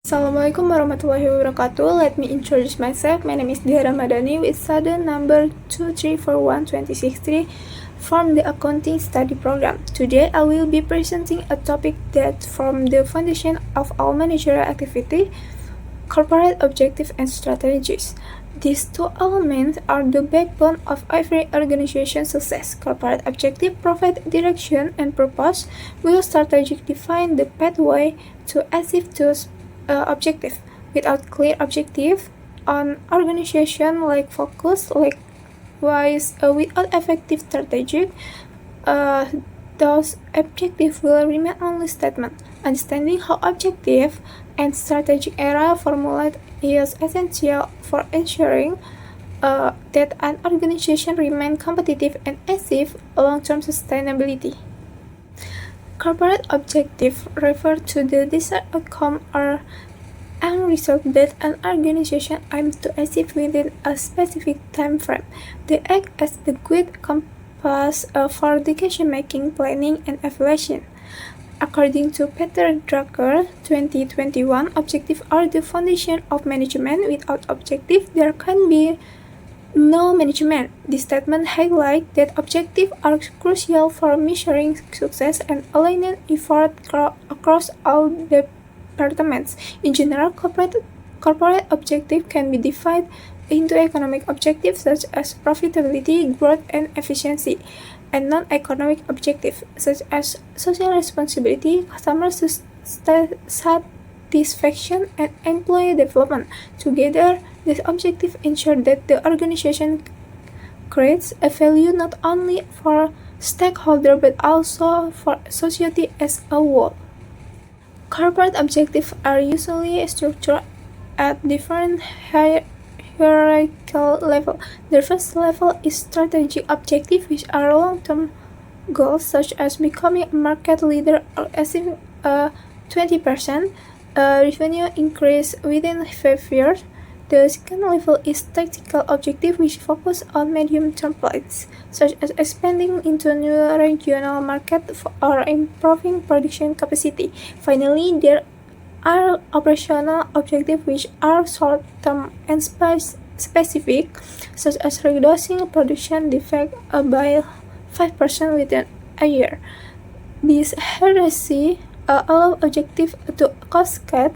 Assalamualaikum warahmatullahi wabarakatuh. Let me introduce myself. My name is Diah Ramadhani with student number 2341263 from the Accounting Study Program. Today I will be presenting a topic that forms the foundation of our managerial activity, corporate objectives and strategies. These two elements are the backbone of every organization's success. Corporate objectives provide direction and purpose, while strategies define the pathway to achieve those objective. Without clear objective, an organization like focus, likewise without effective strategy, those objectives will remain only statement. Understanding how objective and strategic area formulated is essential for ensuring that an organization remains competitive and achieve long-term sustainability. Corporate objectives refer to the desired outcome or end result that an organization aims to achieve within a specific time frame. They act as the guide compass for decision-making, planning, and evaluation. According to Peter Drucker, 2021, objectives are the foundation of management. Without objectives, there can be no management. This statement highlights that objectives are crucial for measuring success and aligning efforts across all departments. In general, corporate objectives can be divided into economic objectives such as profitability, growth, and efficiency, and non-economic objectives such as social responsibility, customer satisfaction, and employee development. Together, these objectives ensure that the organization creates a value not only for stakeholders but also for society as a whole. Corporate objectives are usually structured at different hierarchical levels. The first level is strategic objectives, which are long-term goals such as becoming a market leader or achieving a 20% revenue increase within 5 years. The second level is tactical objectives, which focus on medium-term plans, such as expanding into new regional markets or improving production capacity. Finally, there are operational objectives, which are short-term and specific, such as reducing production defect by 5% within a year. This hierarchy allows objectives to cascade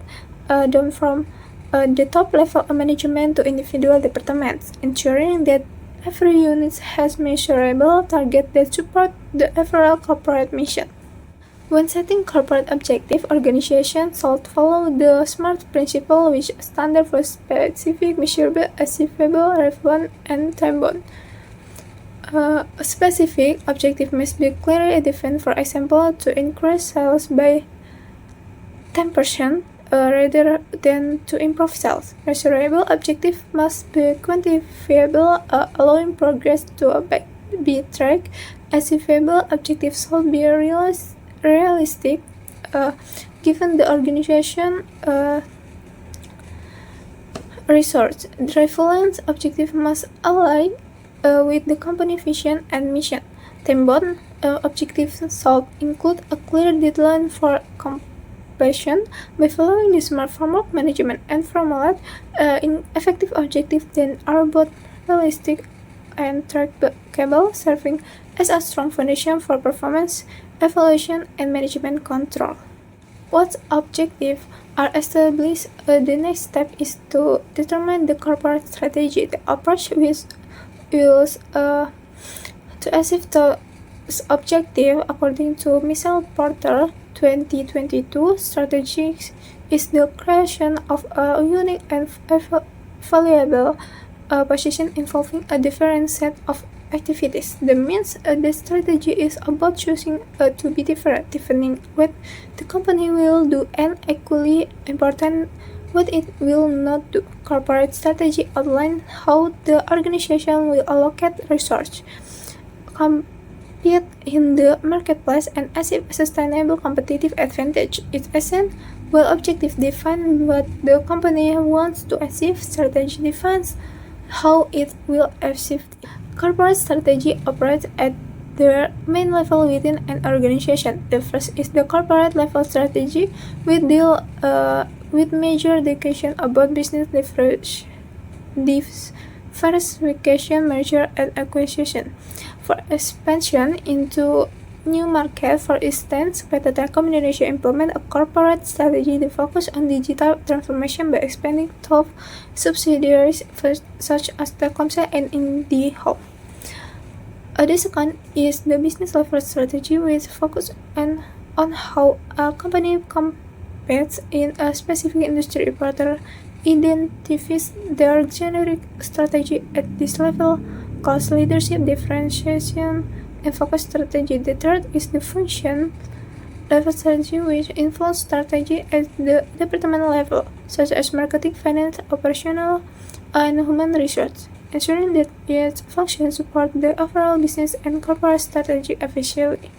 down from the top level of management to individual departments, ensuring that every unit has measurable targets that support the overall corporate mission. When setting corporate objectives, organizations should follow the SMART principle, which stands for specific, measurable, achievable, relevant, and time-bound. A specific objective must be clearly defined, for example, to increase sales by 10%. Rather than to improve sales. Measurable objectives must be quantifiable, allowing progress to be tracked. Achievable objectives should be realistic, given the organization resource. Relevant objectives must align with the company vision and mission. Time-bound objectives should include a clear deadline for completion. By following the SMART framework, management and formulate effective objectives that are both realistic and trackable, serving as a strong foundation for performance evaluation and management control. Once objectives are established, the next step is to determine the corporate strategy. The approach is to achieve those objectives according to Michelle Porter 2022 strategy is the creation of a unique and valuable position involving a different set of activities. That means the strategy is about choosing to be different, defining what the company will do, and equally important, what it will not do. Corporate strategy outlines how the organization will allocate resources, compete in the marketplace, and achieve a sustainable competitive advantage. Its essence, while objectives define what the company wants to achieve, strategy defines how it will achieve it. Corporate strategy operates at the main level within an organization. The first is the corporate level strategy, which deals with major education about business diversification, merger and acquisition. For expansion into new market, for instance, PT Telkom implement a corporate strategy to focus on digital transformation by expanding top subsidiaries such as Telkomsel and IndiHome. The second is the business level strategy, which focus on how a company competes in a specific industry. Reporter identifies their generic strategy at this level, cost leadership, differentiation, and focus strategy. The third is the function level strategy, which influence strategy at the department level, such as marketing, finance, operational, and human resource, ensuring that its functions support the overall business and corporate strategy efficiently.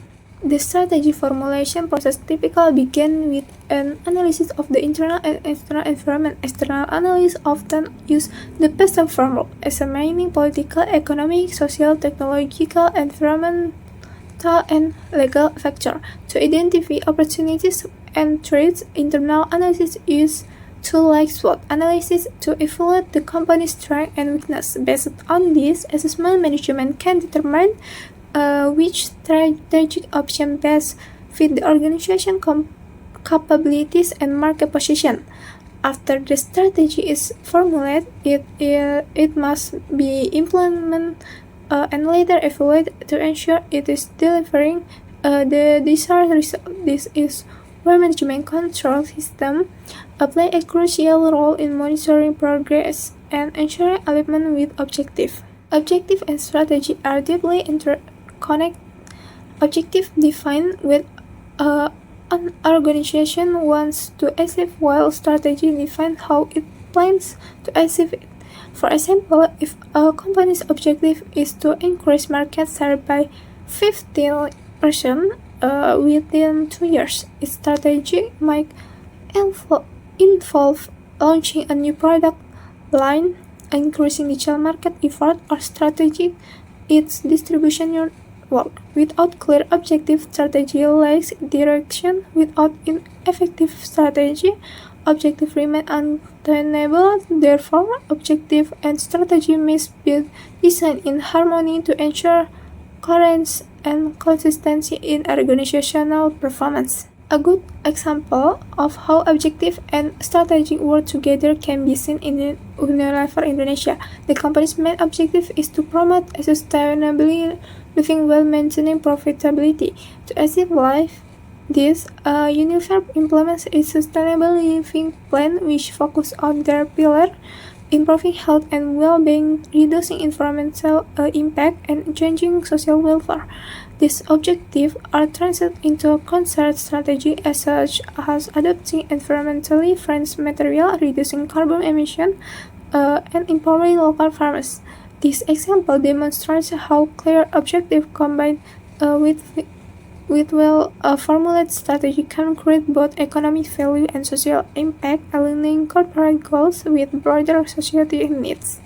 The strategy formulation process typically begins with an analysis of the internal and external environment. External analysts often use the PESTEL framework, examining political, economic, social, technological, environmental, and legal factors to identify opportunities and threats. Internal analysis use tools like SWOT analysis to evaluate the company's strength and weakness. Based on this assessment, management can determine which strategic option best fit the organization capabilities and market position. After the strategy is formulated, it must be implemented and later evaluated to ensure it is delivering the desired result. This is where management control system play a crucial role in monitoring progress and ensuring alignment with objective. Objective and strategy are deeply interconnected. Objective defined with an organization wants to achieve, while strategy defines how it plans to achieve it. For example, if a company's objective is to increase market share by 15% within 2 years, its strategy might involve launching a new product line, increasing digital market effort, or strategy its distribution network. Without clear objective, strategy lacks direction. Without an effective strategy, objective remain untenable. Therefore, objective and strategy must be designed in harmony to ensure coherence and consistency in organizational performance. A good example of how objective and strategy work together can be seen in Unilever Indonesia. The company's main objective is to promote a sustainable living while maintaining profitability. To achieve this, Unilever implements a sustainable living plan which focuses on their pillar, improving health and well-being, reducing environmental impact, and changing social welfare. These objectives are translated into a concerted strategy such as adopting environmentally friendly material, reducing carbon emissions, and empowering local farmers. This example demonstrates how clear objectives combined with well-formulated strategy can create both economic value and social impact, aligning corporate goals with broader society needs.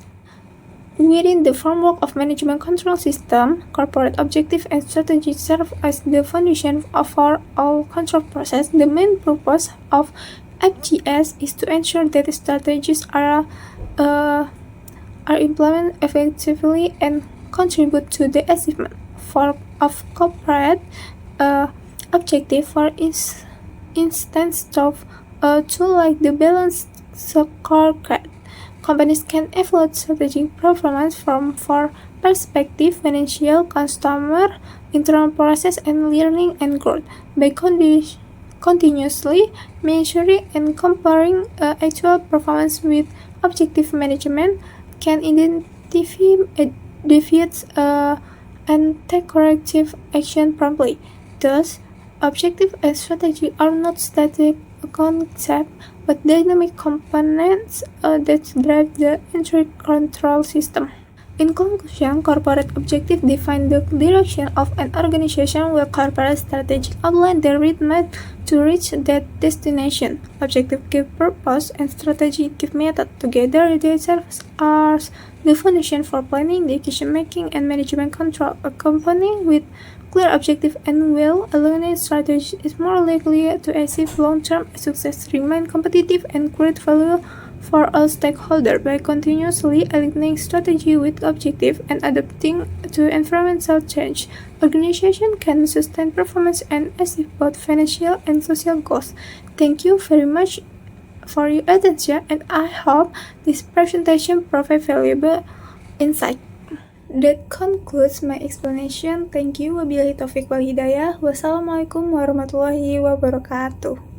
Within the framework of management control system, corporate objectives and strategy serve as the foundation for all control process. The main purpose of FGS is to ensure that strategies are implemented effectively and contribute to the achievement of corporate objective. For instance, a tool like the balanced scorecard. Companies can evaluate strategic performance from four perspectives: financial, customer, internal process, and learning and growth. By continuously measuring and comparing actual performance with objective, management can identify deviations and take corrective action promptly. Thus, objective and strategy are not static concepts but dynamic components that drive the entire control system. In conclusion, corporate objectives define the direction of an organization, while corporate strategy outline the roadmap to reach that destination. Objectives give purpose and strategy give method. Together, they serve as the foundation for planning, decision-making, and management control. A company with clear objective and well-aligned strategy is more likely to achieve long-term success, remain competitive, and create value for all stakeholders. By continuously aligning strategy with objective and adapting to environmental change, organization can sustain performance and achieve both financial and social goals. Thank you very much for your attention, and I hope this presentation provides valuable insight. That concludes my explanation. Thank you. Wabillahi taufiq wal hidayah. Wassalamualaikum warahmatullahi wabarakatuh.